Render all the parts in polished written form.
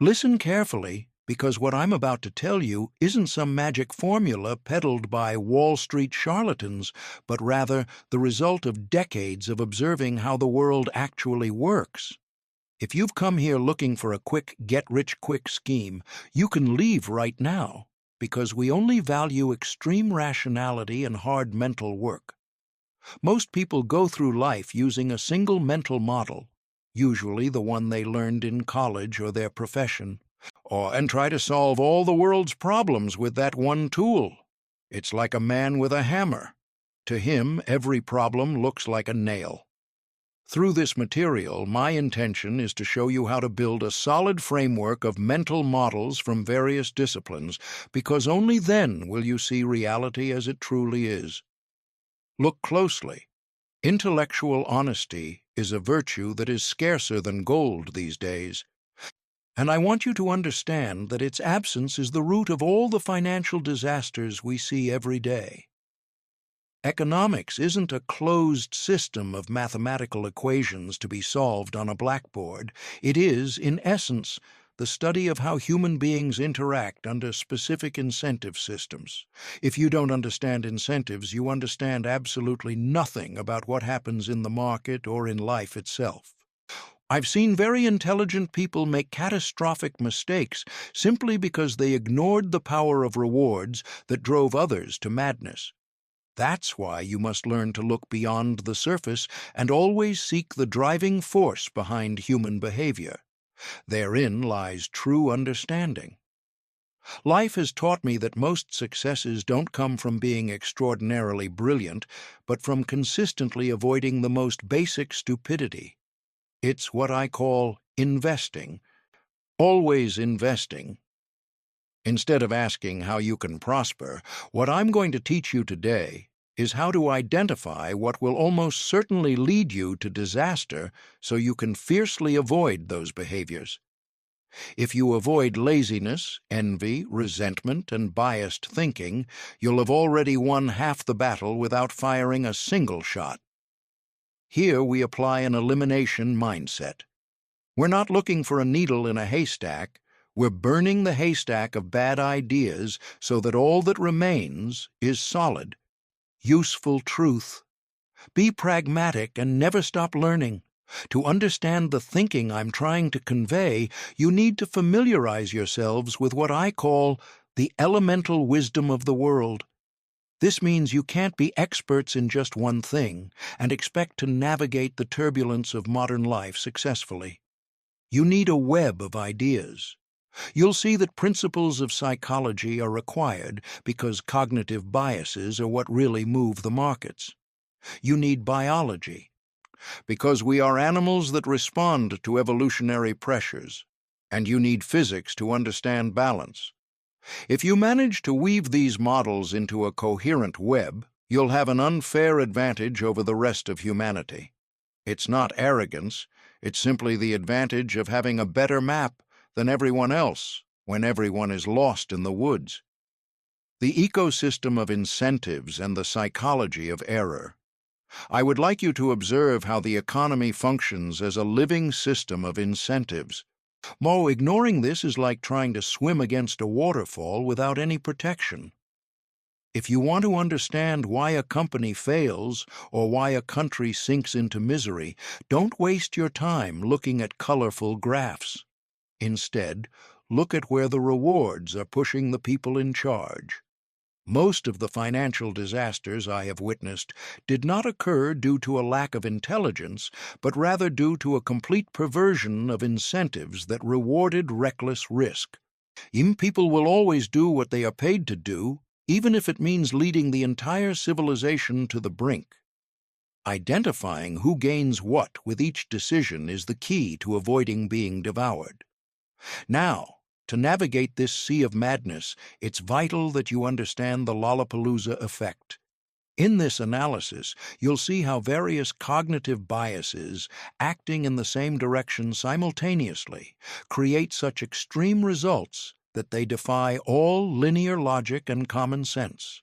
Listen carefully, because what I'm about to tell you isn't some magic formula peddled by Wall Street charlatans, but rather the result of decades of observing how the world actually works. If you've come here looking for a quick get-rich-quick scheme, you can leave right now, because we only value extreme rationality and hard mental work. Most people go through life using a single mental model, usually the one they learned in college or their profession, and try to solve all the world's problems with that one tool. It's like a man with a hammer. To him, every problem looks like a nail. Through this material, my intention is to show you how to build a solid framework of mental models from various disciplines, because only then will you see reality as it truly is. Look closely. Intellectual honesty is a virtue that is scarcer than gold these days. And I want you to understand that its absence is the root of all the financial disasters we see every day. Economics isn't a closed system of mathematical equations to be solved on a blackboard. It is, in essence, the study of how human beings interact under specific incentive systems. If you don't understand incentives, you understand absolutely nothing about what happens in the market or in life itself. I've seen very intelligent people make catastrophic mistakes simply because they ignored the power of rewards that drove others to madness. That's why you must learn to look beyond the surface and always seek the driving force behind human behavior. Therein lies true understanding. Life has taught me that most successes don't come from being extraordinarily brilliant, but from consistently avoiding the most basic stupidity. It's what I call investing. Always investing. Instead of asking how you can prosper, what I'm going to teach you today is how to identify what will almost certainly lead you to disaster so you can fiercely avoid those behaviors. If you avoid laziness, envy, resentment, and biased thinking, you'll have already won half the battle without firing a single shot. Here we apply an elimination mindset. We're not looking for a needle in a haystack. We're burning the haystack of bad ideas so that all that remains is solid, useful truth. Be pragmatic and never stop learning. To understand the thinking I'm trying to convey, you need to familiarize yourselves with what I call the elemental wisdom of the world. This means you can't be experts in just one thing and expect to navigate the turbulence of modern life successfully. You need a web of ideas. You'll see that principles of psychology are required because cognitive biases are what really move the markets. You need biology, because we are animals that respond to evolutionary pressures, and you need physics to understand balance. If you manage to weave these models into a coherent web, you'll have an unfair advantage over the rest of humanity. It's not arrogance, it's simply the advantage of having a better map than everyone else when everyone is lost in the woods. The ecosystem of incentives and the psychology of error. I would like you to observe how the economy functions as a living system of incentives. Ignoring this is like trying to swim against a waterfall without any protection. If you want to understand why a company fails or why a country sinks into misery, don't waste your time looking at colorful graphs. Instead, look at where the rewards are pushing the people in charge. Most of the financial disasters I have witnessed did not occur due to a lack of intelligence, but rather due to a complete perversion of incentives that rewarded reckless risk. People will always do what they are paid to do, even if it means leading the entire civilization to the brink. Identifying who gains what with each decision is the key to avoiding being devoured. Now, to navigate this sea of madness, it's vital that you understand the Lollapalooza effect. In this analysis, you'll see how various cognitive biases, acting in the same direction simultaneously, create such extreme results that they defy all linear logic and common sense.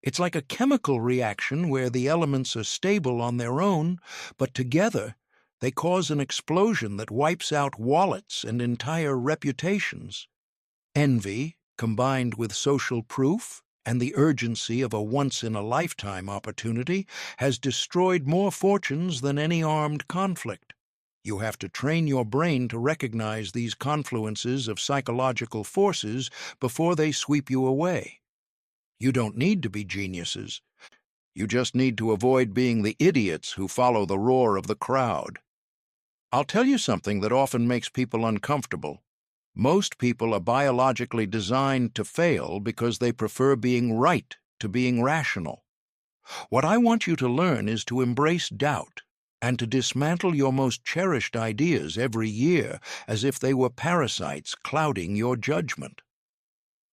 It's like a chemical reaction where the elements are stable on their own, but together They cause an explosion that wipes out wallets and entire reputations. Envy, combined with social proof and the urgency of a once-in-a-lifetime opportunity, has destroyed more fortunes than any armed conflict. You have to train your brain to recognize these confluences of psychological forces before they sweep you away. You don't need to be geniuses. You just need to avoid being the idiots who follow the roar of the crowd. I'll tell you something that often makes people uncomfortable. Most people are biologically designed to fail because they prefer being right to being rational. What I want you to learn is to embrace doubt and to dismantle your most cherished ideas every year as if they were parasites clouding your judgment.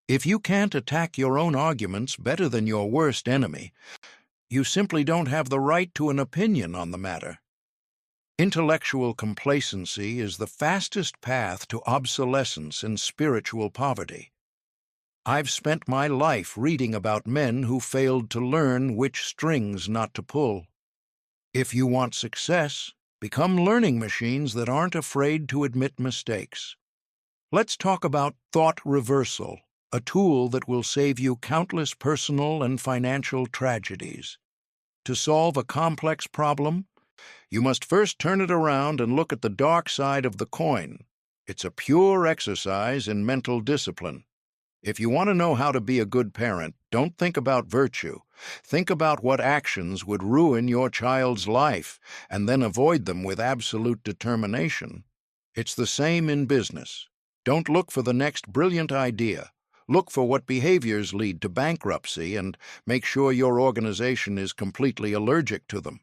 If you can't attack your own arguments better than your worst enemy, you simply don't have the right to an opinion on the matter. Intellectual complacency is the fastest path to obsolescence and spiritual poverty. I've spent my life reading about men who failed to learn which strings not to pull. If you want success, become learning machines that aren't afraid to admit mistakes. Let's talk about thought reversal, a tool that will save you countless personal and financial tragedies. To solve a complex problem, you must first turn it around and look at the dark side of the coin. It's a pure exercise in mental discipline. If you want to know how to be a good parent, don't think about virtue. Think about what actions would ruin your child's life, and then avoid them with absolute determination. It's the same in business. Don't look for the next brilliant idea. Look for what behaviors lead to bankruptcy and make sure your organization is completely allergic to them.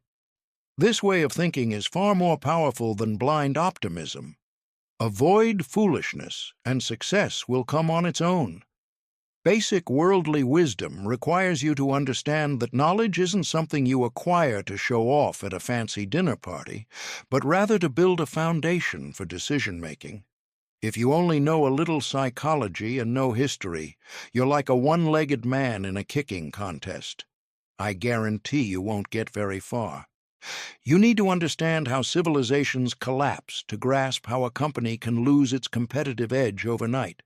This way of thinking is far more powerful than blind optimism. Avoid foolishness, and success will come on its own. Basic worldly wisdom requires you to understand that knowledge isn't something you acquire to show off at a fancy dinner party, but rather to build a foundation for decision-making. If you only know a little psychology and no history, you're like a one-legged man in a kicking contest. I guarantee you won't get very far. You need to understand how civilizations collapse to grasp how a company can lose its competitive edge overnight.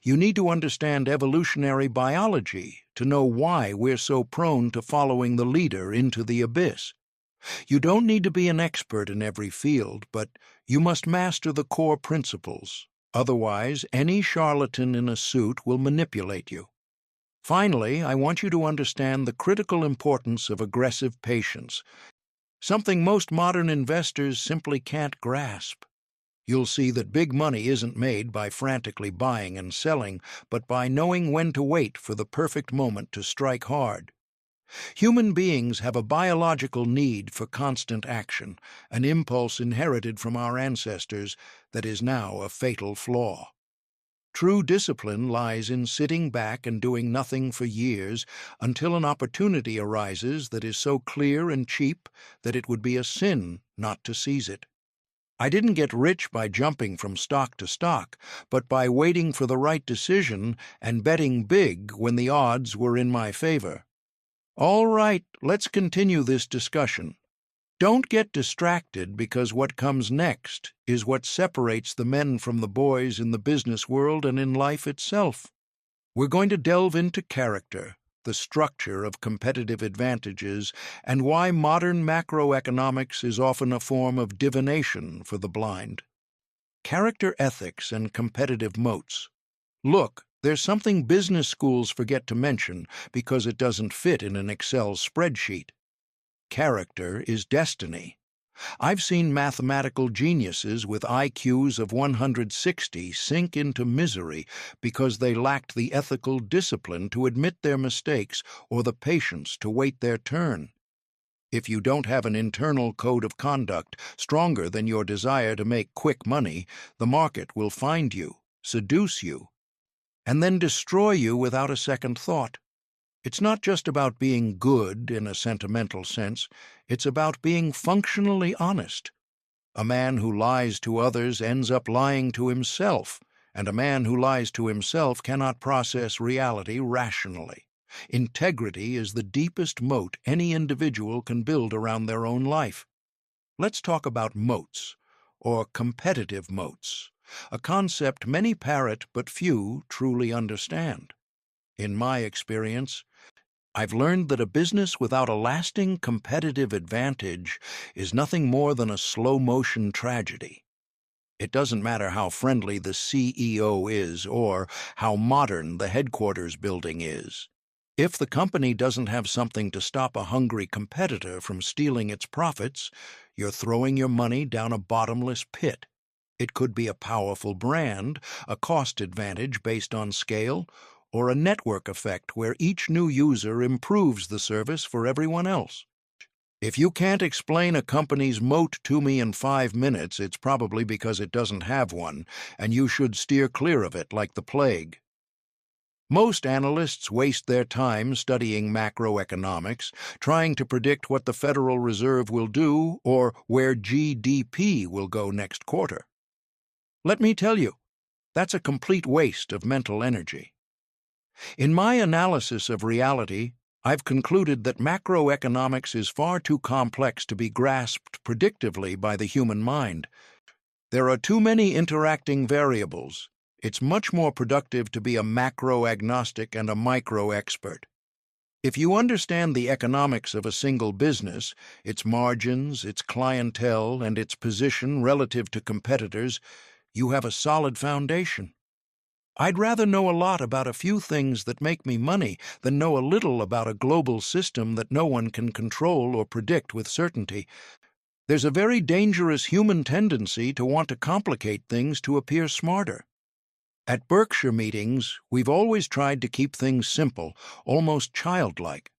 You need to understand evolutionary biology to know why we're so prone to following the leader into the abyss. You don't need to be an expert in every field, but you must master the core principles. Otherwise, any charlatan in a suit will manipulate you. Finally, I want you to understand the critical importance of aggressive patience, something most modern investors simply can't grasp. You'll see that big money isn't made by frantically buying and selling, but by knowing when to wait for the perfect moment to strike hard. Human beings have a biological need for constant action, an impulse inherited from our ancestors that is now a fatal flaw. True discipline lies in sitting back and doing nothing for years until an opportunity arises that is so clear and cheap that it would be a sin not to seize it. I didn't get rich by jumping from stock to stock, but by waiting for the right decision and betting big when the odds were in my favor. All right, let's continue this discussion. Don't get distracted because what comes next is what separates the men from the boys in the business world and in life itself. We're going to delve into character, the structure of competitive advantages, and why modern macroeconomics is often a form of divination for the blind. Character ethics and competitive moats. Look, there's something business schools forget to mention because it doesn't fit in an Excel spreadsheet. Character is destiny. I've seen mathematical geniuses with IQs of 160 sink into misery because they lacked the ethical discipline to admit their mistakes or the patience to wait their turn. If you don't have an internal code of conduct stronger than your desire to make quick money, the market will find you, seduce you, and then destroy you without a second thought. It's not just about being good in a sentimental sense, it's about being functionally honest. A man who lies to others ends up lying to himself, and a man who lies to himself cannot process reality rationally. Integrity is the deepest moat any individual can build around their own life. Let's talk about moats, or competitive moats, a concept many parrot but few truly understand. In my experience, I've learned that a business without a lasting competitive advantage is nothing more than a slow-motion tragedy. It doesn't matter how friendly the CEO is or how modern the headquarters building is. If the company doesn't have something to stop a hungry competitor from stealing its profits, you're throwing your money down a bottomless pit. It could be a powerful brand, a cost advantage based on scale, or a network effect where each new user improves the service for everyone else. If you can't explain a company's moat to me in 5 minutes, it's probably because it doesn't have one, and you should steer clear of it like the plague. Most analysts waste their time studying macroeconomics, trying to predict what the Federal Reserve will do or where GDP will go next quarter. Let me tell you, that's a complete waste of mental energy. In my analysis of reality, I've concluded that macroeconomics is far too complex to be grasped predictively by the human mind. There are too many interacting variables. It's much more productive to be a macro-agnostic and a micro-expert. If you understand the economics of a single business, its margins, its clientele, and its position relative to competitors, you have a solid foundation. I'd rather know a lot about a few things that make me money than know a little about a global system that no one can control or predict with certainty. There's a very dangerous human tendency to want to complicate things to appear smarter. At Berkshire meetings, we've always tried to keep things simple, almost childlike.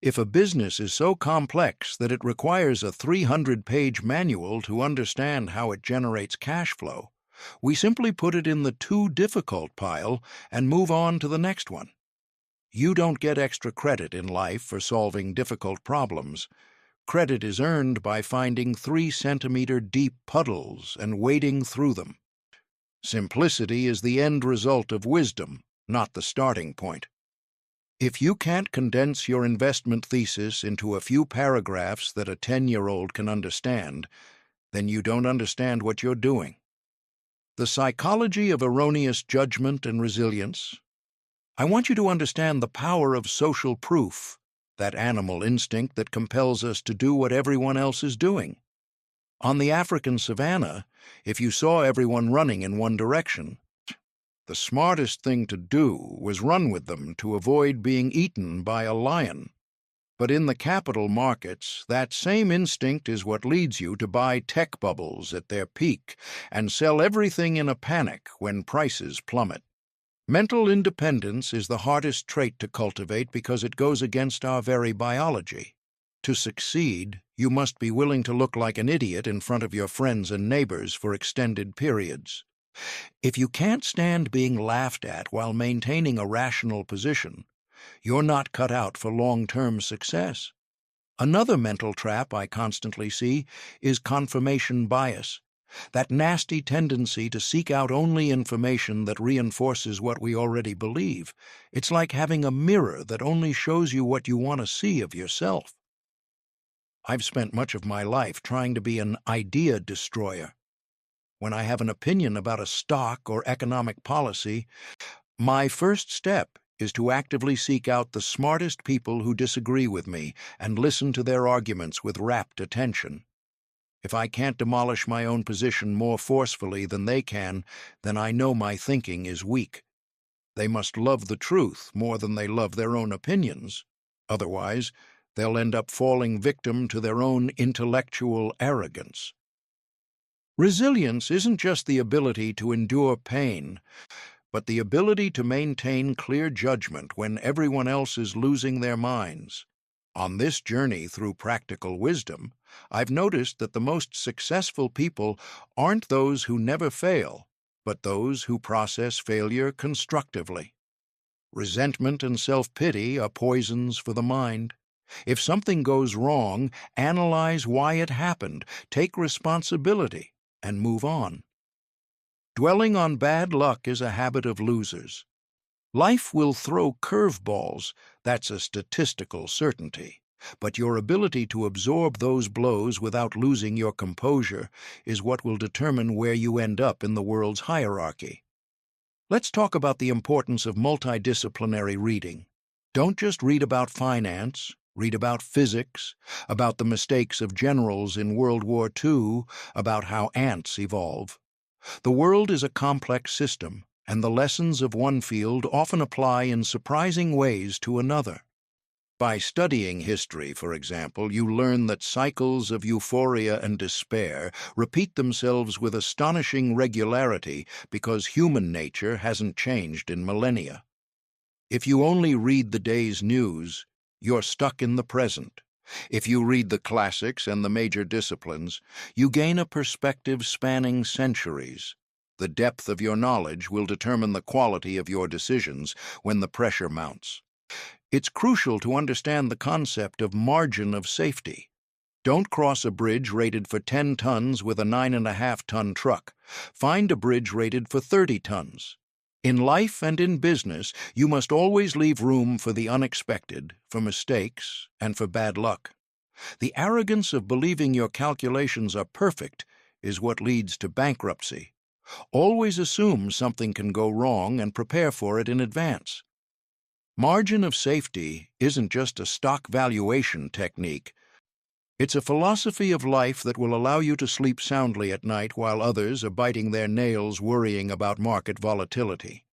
If a business is so complex that it requires a 300-page manual to understand how it generates cash flow, we simply put it in the too difficult pile and move on to the next one. You don't get extra credit in life for solving difficult problems. Credit is earned by finding 3-centimeter deep puddles and wading through them. Simplicity is the end result of wisdom, not the starting point. If you can't condense your investment thesis into a few paragraphs that a 10-year-old can understand, then you don't understand what you're doing. The psychology of erroneous judgment and resilience. I want you to understand the power of social proof, that animal instinct that compels us to do what everyone else is doing. On the African savanna, if you saw everyone running in one direction, the smartest thing to do was run with them to avoid being eaten by a lion. But in the capital markets, that same instinct is what leads you to buy tech bubbles at their peak and sell everything in a panic when prices plummet. Mental independence is the hardest trait to cultivate because it goes against our very biology. To succeed, you must be willing to look like an idiot in front of your friends and neighbors for extended periods. If you can't stand being laughed at while maintaining a rational position, you're not cut out for long-term success. Another mental trap I constantly see is confirmation bias, that nasty tendency to seek out only information that reinforces what we already believe. It's like having a mirror that only shows you what you want to see of yourself. I've spent much of my life trying to be an idea destroyer. When I have an opinion about a stock or economic policy, my first step is to actively seek out the smartest people who disagree with me and listen to their arguments with rapt attention. If I can't demolish my own position more forcefully than they can, then I know my thinking is weak. They must love the truth more than they love their own opinions. Otherwise, they'll end up falling victim to their own intellectual arrogance. Resilience isn't just the ability to endure pain, but the ability to maintain clear judgment when everyone else is losing their minds. On this journey through practical wisdom, I've noticed that the most successful people aren't those who never fail, but those who process failure constructively. Resentment and self-pity are poisons for the mind. If something goes wrong, analyze why it happened, take responsibility, and move on. Dwelling on bad luck is a habit of losers. Life will throw curveballs, that's a statistical certainty. But your ability to absorb those blows without losing your composure is what will determine where you end up in the world's hierarchy. Let's talk about the importance of multidisciplinary reading. Don't just read about finance, read about physics, about the mistakes of generals in World War II, about how ants evolve. The world is a complex system, and the lessons of one field often apply in surprising ways to another. By studying history, for example, you learn that cycles of euphoria and despair repeat themselves with astonishing regularity because human nature hasn't changed in millennia. If you only read the day's news, you're stuck in the present. If you read the classics and the major disciplines, you gain a perspective spanning centuries. The depth of your knowledge will determine the quality of your decisions when the pressure mounts. It's crucial to understand the concept of margin of safety. Don't cross a bridge rated for 10 tons with a 9.5-ton truck. Find a bridge rated for 30 tons. In life and in business, you must always leave room for the unexpected, for mistakes, and for bad luck. The arrogance of believing your calculations are perfect is what leads to bankruptcy. Always assume something can go wrong and prepare for it in advance. Margin of safety isn't just a stock valuation technique. It's a philosophy of life that will allow you to sleep soundly at night while others are biting their nails worrying about market volatility.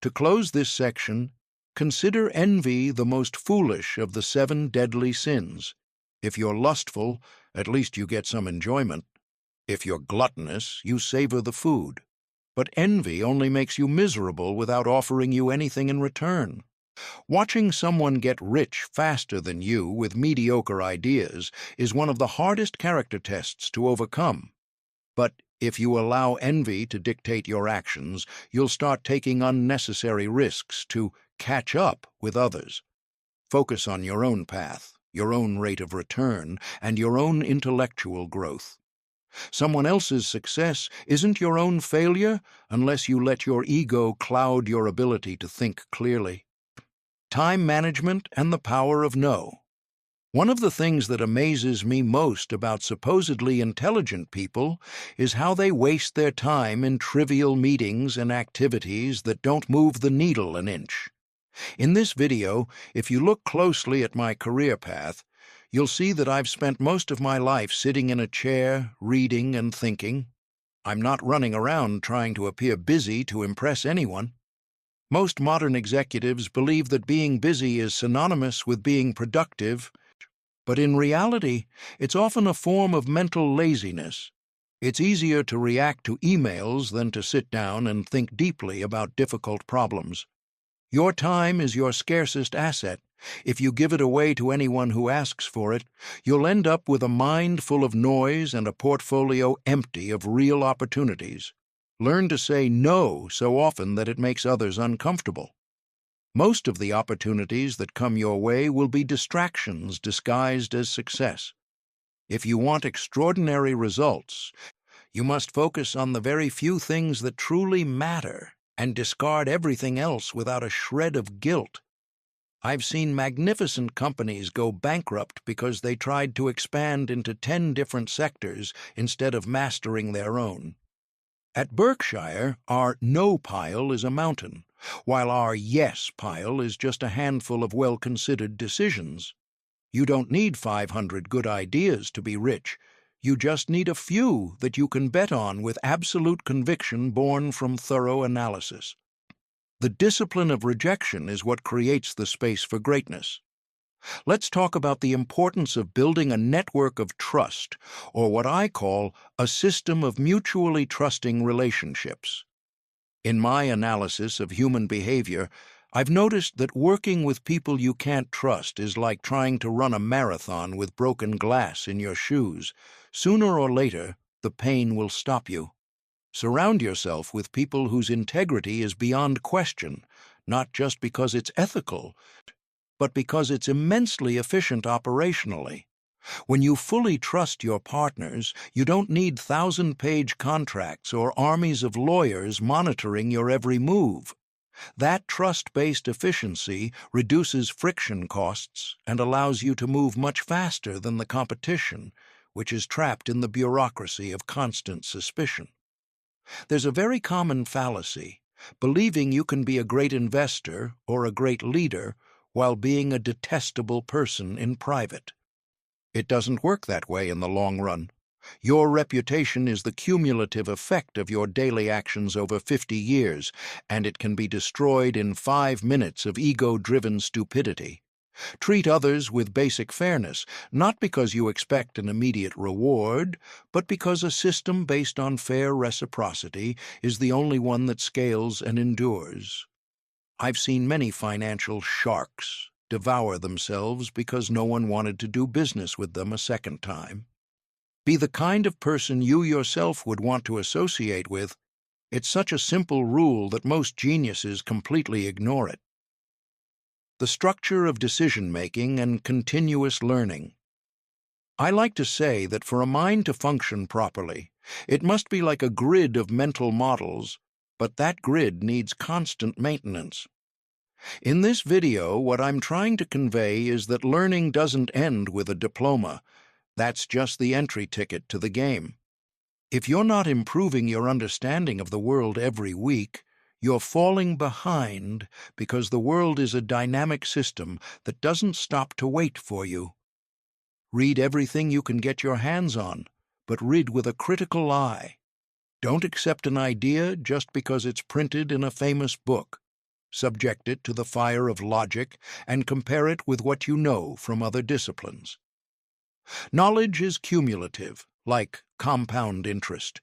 To close this section, consider envy the most foolish of the 7 deadly sins. If you're lustful, at least you get some enjoyment. If you're gluttonous, you savor the food. But envy only makes you miserable without offering you anything in return. Watching someone get rich faster than you with mediocre ideas is one of the hardest character tests to overcome. But if you allow envy to dictate your actions, you'll start taking unnecessary risks to catch up with others. Focus on your own path, your own rate of return, and your own intellectual growth. Someone else's success isn't your own failure unless you let your ego cloud your ability to think clearly. Time management and the power of no. One of the things that amazes me most about supposedly intelligent people is how they waste their time in trivial meetings and activities that don't move the needle an inch. In this video, if you look closely at my career path, you'll see that I've spent most of my life sitting in a chair, reading and thinking. I'm not running around trying to appear busy to impress anyone. Most modern executives believe that being busy is synonymous with being productive, but in reality, it's often a form of mental laziness. It's easier to react to emails than to sit down and think deeply about difficult problems. Your time is your scarcest asset. If you give it away to anyone who asks for it, you'll end up with a mind full of noise and a portfolio empty of real opportunities. Learn to say no so often that it makes others uncomfortable. Most of the opportunities that come your way will be distractions disguised as success. If you want extraordinary results, you must focus on the very few things that truly matter and discard everything else without a shred of guilt. I've seen magnificent companies go bankrupt because they tried to expand into 10 different sectors instead of mastering their own. At Berkshire, our no pile is a mountain, while our yes pile is just a handful of well-considered decisions. You don't need 500 good ideas to be rich. You just need a few that you can bet on with absolute conviction born from thorough analysis. The discipline of rejection is what creates the space for greatness. Let's talk about the importance of building a network of trust, or what I call a system of mutually trusting relationships. In my analysis of human behavior, I've noticed that working with people you can't trust is like trying to run a marathon with broken glass in your shoes. Sooner or later, the pain will stop you. Surround yourself with people whose integrity is beyond question, not just because it's ethical, but because it's immensely efficient operationally. When you fully trust your partners, you don't need 1,000-page contracts or armies of lawyers monitoring your every move. That trust-based efficiency reduces friction costs and allows you to move much faster than the competition, which is trapped in the bureaucracy of constant suspicion. There's a very common fallacy, believing you can be a great investor or a great leader while being a detestable person in private. It doesn't work that way in the long run. Your reputation is the cumulative effect of your daily actions over 50 years, and it can be destroyed in 5 minutes of ego-driven stupidity. Treat others with basic fairness, not because you expect an immediate reward, but because a system based on fair reciprocity is the only one that scales and endures. I've seen many financial sharks devour themselves because no one wanted to do business with them a second time. Be the kind of person you yourself would want to associate with. It's such a simple rule that most geniuses completely ignore it. The structure of decision-making and continuous learning. I like to say that for a mind to function properly, it must be like a grid of mental models, but that grid needs constant maintenance. In this video, what I'm trying to convey is that learning doesn't end with a diploma. That's just the entry ticket to the game. If you're not improving your understanding of the world every week, you're falling behind because the world is a dynamic system that doesn't stop to wait for you. Read everything you can get your hands on, but read with a critical eye. Don't accept an idea just because it's printed in a famous book. Subject it to the fire of logic and compare it with what you know from other disciplines. Knowledge is cumulative, like compound interest.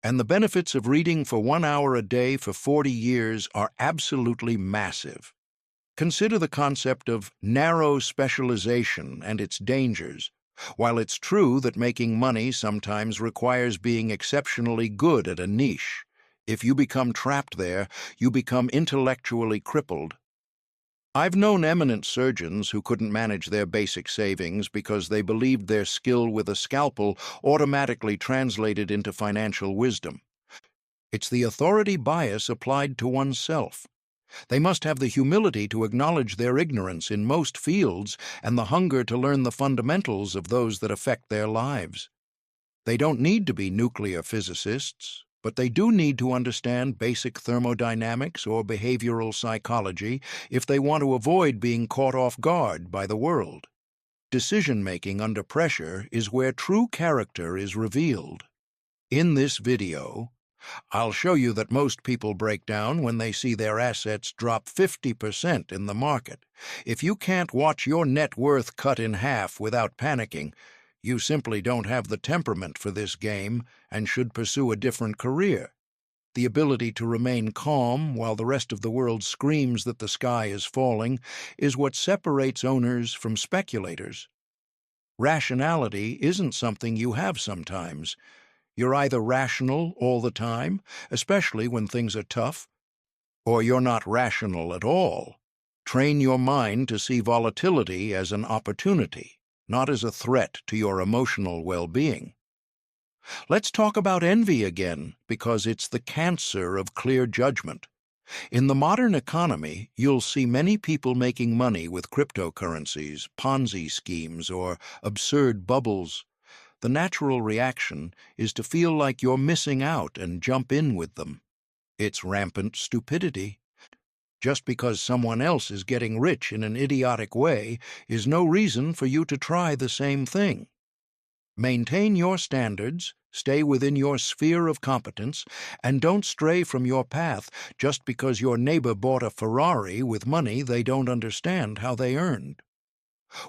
And the benefits of reading for 1 hour a day for 40 years are absolutely massive. Consider the concept of narrow specialization and its dangers. While it's true that making money sometimes requires being exceptionally good at a niche, if you become trapped there, you become intellectually crippled. I've known eminent surgeons who couldn't manage their basic savings because they believed their skill with a scalpel automatically translated into financial wisdom. It's the authority bias applied to oneself. They must have the humility to acknowledge their ignorance in most fields and the hunger to learn the fundamentals of those that affect their lives. They don't need to be nuclear physicists, but they do need to understand basic thermodynamics or behavioral psychology if they want to avoid being caught off guard by the world. Decision-making under pressure is where true character is revealed. In this video, I'll show you that most people break down when they see their assets drop 50% in the market. If you can't watch your net worth cut in half without panicking, you simply don't have the temperament for this game and should pursue a different career. The ability to remain calm while the rest of the world screams that the sky is falling is what separates owners from speculators. Rationality isn't something you have sometimes. You're either rational all the time, especially when things are tough, or you're not rational at all. Train your mind to see volatility as an opportunity, not as a threat to your emotional well-being. Let's talk about envy again, because it's the cancer of clear judgment. In the modern economy, you'll see many people making money with cryptocurrencies, Ponzi schemes, or absurd bubbles. The natural reaction is to feel like you're missing out and jump in with them. It's rampant stupidity. Just because someone else is getting rich in an idiotic way is no reason for you to try the same thing. Maintain your standards, stay within your sphere of competence, and don't stray from your path just because your neighbor bought a Ferrari with money they don't understand how they earned.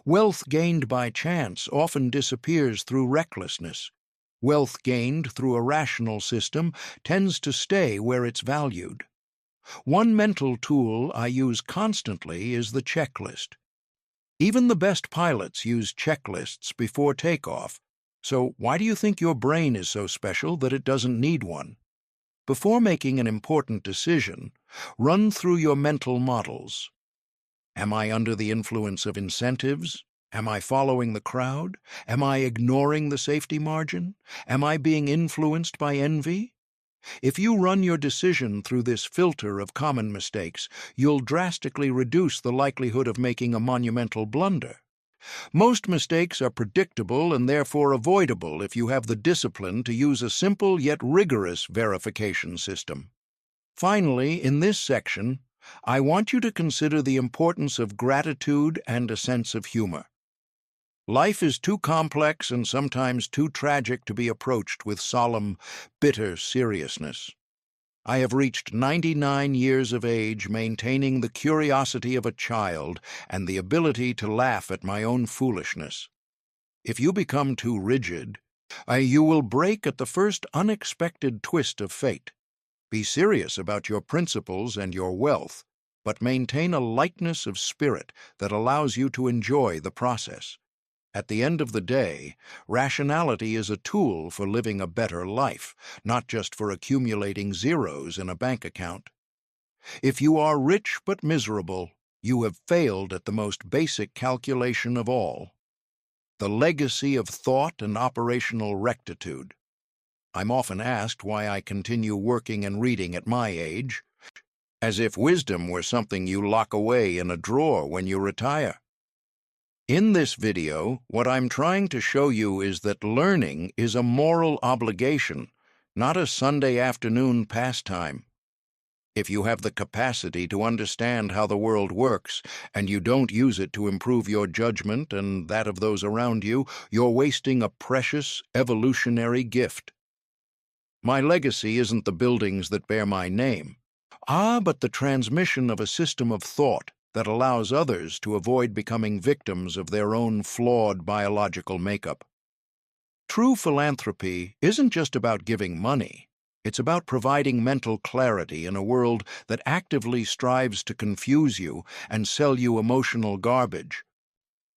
Wealth gained by chance often disappears through recklessness. Wealth gained through a rational system tends to stay where it's valued. One mental tool I use constantly is the checklist. Even the best pilots use checklists before takeoff, so why do you think your brain is so special that it doesn't need one? Before making an important decision, run through your mental models. Am I under the influence of incentives? Am I following the crowd? Am I ignoring the safety margin? Am I being influenced by envy? If you run your decision through this filter of common mistakes, you'll drastically reduce the likelihood of making a monumental blunder. Most mistakes are predictable and therefore avoidable if you have the discipline to use a simple yet rigorous verification system. Finally, in this section, I want you to consider the importance of gratitude and a sense of humor. Life is too complex and sometimes too tragic to be approached with solemn, bitter seriousness. I have reached 99 years of age maintaining the curiosity of a child and the ability to laugh at my own foolishness. If you become too rigid, you will break at the first unexpected twist of fate. Be serious about your principles and your wealth, but maintain a lightness of spirit that allows you to enjoy the process. At the end of the day, rationality is a tool for living a better life, not just for accumulating zeros in a bank account. If you are rich but miserable, you have failed at the most basic calculation of all: the legacy of thought and operational rectitude. I'm often asked why I continue working and reading at my age, as if wisdom were something you lock away in a drawer when you retire. In this video, what I'm trying to show you is that learning is a moral obligation, not a Sunday afternoon pastime. If you have the capacity to understand how the world works, and you don't use it to improve your judgment and that of those around you, you're wasting a precious evolutionary gift. My legacy isn't the buildings that bear my name, but the transmission of a system of thought that allows others to avoid becoming victims of their own flawed biological makeup. True philanthropy isn't just about giving money. It's about providing mental clarity in a world that actively strives to confuse you and sell you emotional garbage.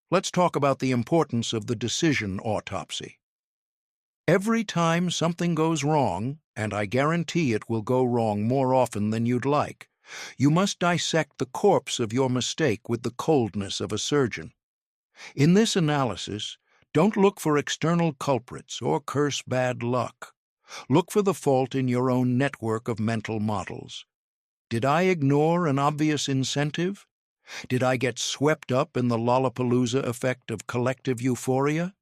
Let's talk about the importance of the decision autopsy. Every time something goes wrong, and I guarantee it will go wrong more often than you'd like, you must dissect the corpse of your mistake with the coldness of a surgeon. In this analysis, don't look for external culprits or curse bad luck. Look for the fault in your own network of mental models. Did I ignore an obvious incentive? Did I get swept up in the Lollapalooza effect of collective euphoria?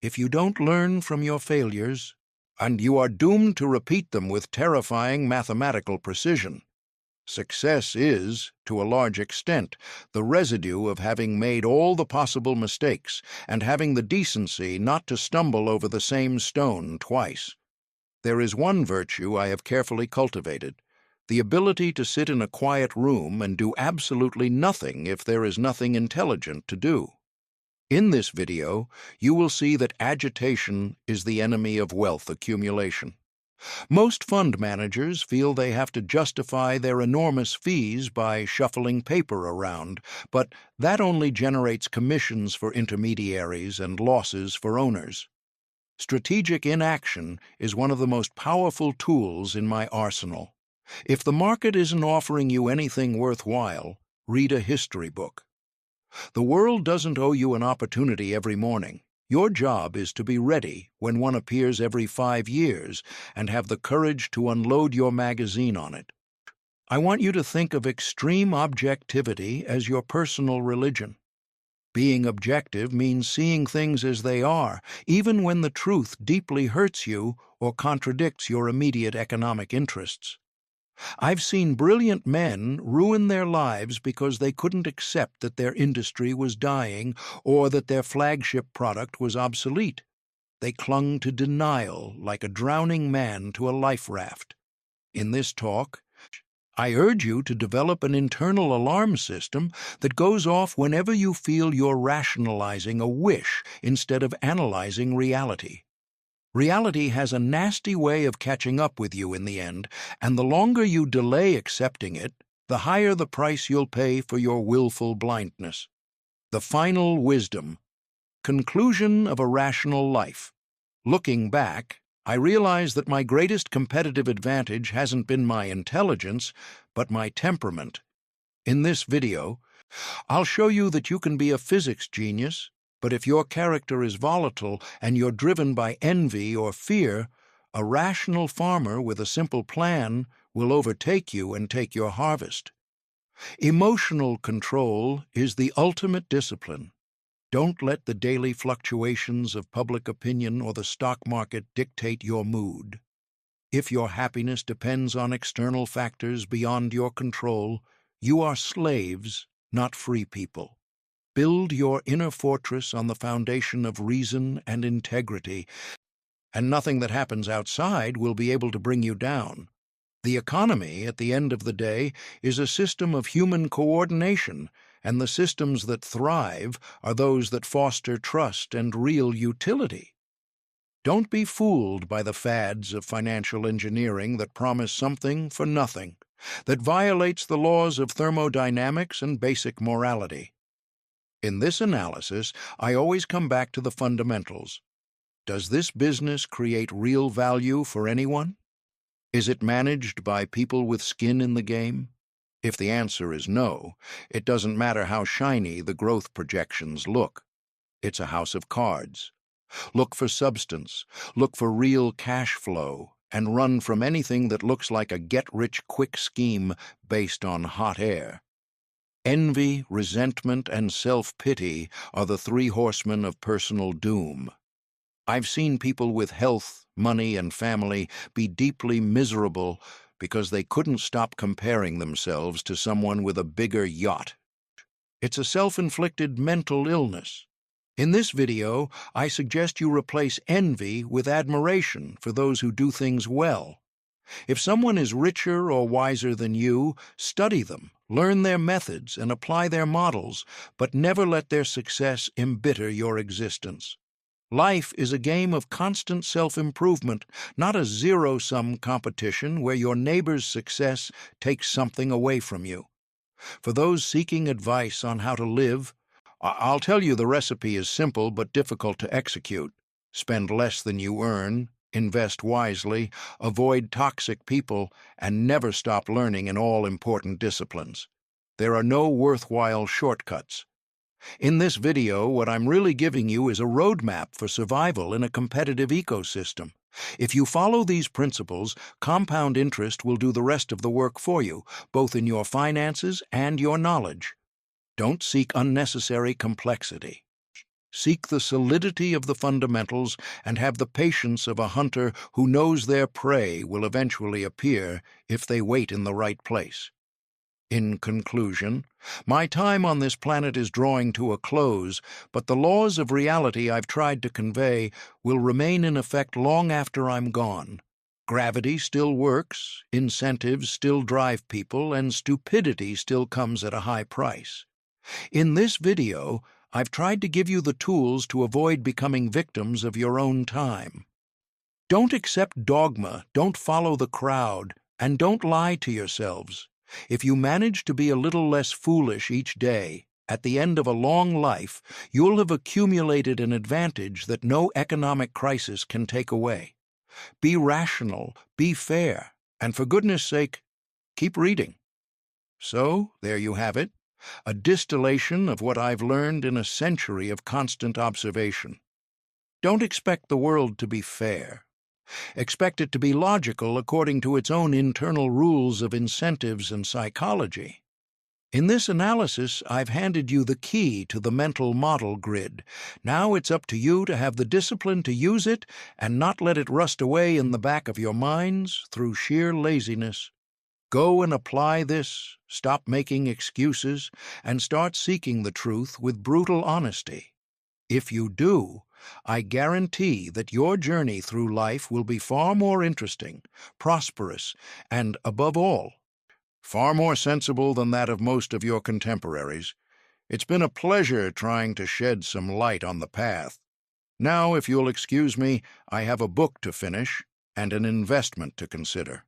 If you don't learn from your failures, and you are doomed to repeat them with terrifying mathematical precision. Success is, to a large extent, the residue of having made all the possible mistakes and having the decency not to stumble over the same stone twice. There is one virtue I have carefully cultivated: the ability to sit in a quiet room and do absolutely nothing if there is nothing intelligent to do. In this video, you will see that agitation is the enemy of wealth accumulation. Most fund managers feel they have to justify their enormous fees by shuffling paper around, but that only generates commissions for intermediaries and losses for owners. Strategic inaction is one of the most powerful tools in my arsenal. If the market isn't offering you anything worthwhile, read a history book. The world doesn't owe you an opportunity every morning. Your job is to be ready when one appears every 5 years and have the courage to unload your magazine on it. I want you to think of extreme objectivity as your personal religion. Being objective means seeing things as they are, even when the truth deeply hurts you or contradicts your immediate economic interests. I've seen brilliant men ruin their lives because they couldn't accept that their industry was dying or that their flagship product was obsolete. They clung to denial like a drowning man to a life raft. In this talk, I urge you to develop an internal alarm system that goes off whenever you feel you're rationalizing a wish instead of analyzing reality. Reality has a nasty way of catching up with you in the end, and the longer you delay accepting it, the higher the price you'll pay for your willful blindness. The final wisdom. Conclusion of a rational life. Looking back, I realize that my greatest competitive advantage hasn't been my intelligence, but my temperament. In this video, I'll show you that you can be a physics genius, but if your character is volatile and you're driven by envy or fear, A rational farmer with a simple plan will overtake you and take your harvest. Emotional control is the ultimate discipline. Don't let the daily fluctuations of public opinion or the stock market dictate your mood. If your happiness depends on external factors beyond your control, you are slaves, not free people. Build your inner fortress on the foundation of reason and integrity, and nothing that happens outside will be able to bring you down. The economy, at the end of the day, is a system of human coordination, and the systems that thrive are those that foster trust and real utility. Don't be fooled by the fads of financial engineering that promise something for nothing, that violates the laws of thermodynamics and basic morality. In this analysis, I always come back to the fundamentals. Does this business create real value for anyone? Is it managed by people with skin in the game? If the answer is no, it doesn't matter how shiny the growth projections look. It's a house of cards. Look for substance, look for real cash flow, and run from anything that looks like a get-rich-quick scheme based on hot air. Envy, resentment, and self-pity are the three horsemen of personal doom. I've seen people with health, money, and family be deeply miserable because they couldn't stop comparing themselves to someone with a bigger yacht. It's a self-inflicted mental illness. In this video, I suggest you replace envy with admiration for those who do things well. If someone is richer or wiser than you, study them, learn their methods, and apply their models, but never let their success embitter your existence. Life is a game of constant self-improvement, not a zero-sum competition where your neighbor's success takes something away from you. For those seeking advice on how to live, I'll tell you the recipe is simple but difficult to execute. Spend less than you earn, invest wisely, avoid toxic people, and never stop learning in all important disciplines. There are no worthwhile shortcuts. In this video, what I'm really giving you is a roadmap for survival in a competitive ecosystem. If you follow these principles, compound interest will do the rest of the work for you, both in your finances and your knowledge. Don't seek unnecessary complexity. Seek the solidity of the fundamentals and have the patience of a hunter who knows their prey will eventually appear if they wait in the right place. In conclusion, my time on this planet is drawing to a close, but the laws of reality I've tried to convey will remain in effect long after I'm gone. Gravity still works, incentives still drive people, and stupidity still comes at a high price. In this video, I've tried to give you the tools to avoid becoming victims of your own time. Don't accept dogma, don't follow the crowd, and don't lie to yourselves. If you manage to be a little less foolish each day, at the end of a long life, you'll have accumulated an advantage that no economic crisis can take away. Be rational, be fair, and for goodness sake, keep reading. So, there you have it, a distillation of what I've learned in a century of constant observation. Don't expect the world to be fair. Expect it to be logical according to its own internal rules of incentives and psychology. In this analysis, I've handed you the key to the mental model grid. Now it's up to you to have the discipline to use it and not let it rust away in the back of your minds through sheer laziness. Go and apply this, stop making excuses, and start seeking the truth with brutal honesty. If you do, I guarantee that your journey through life will be far more interesting, prosperous, and, above all, far more sensible than that of most of your contemporaries. It's been a pleasure trying to shed some light on the path. Now, if you'll excuse me, I have a book to finish and an investment to consider.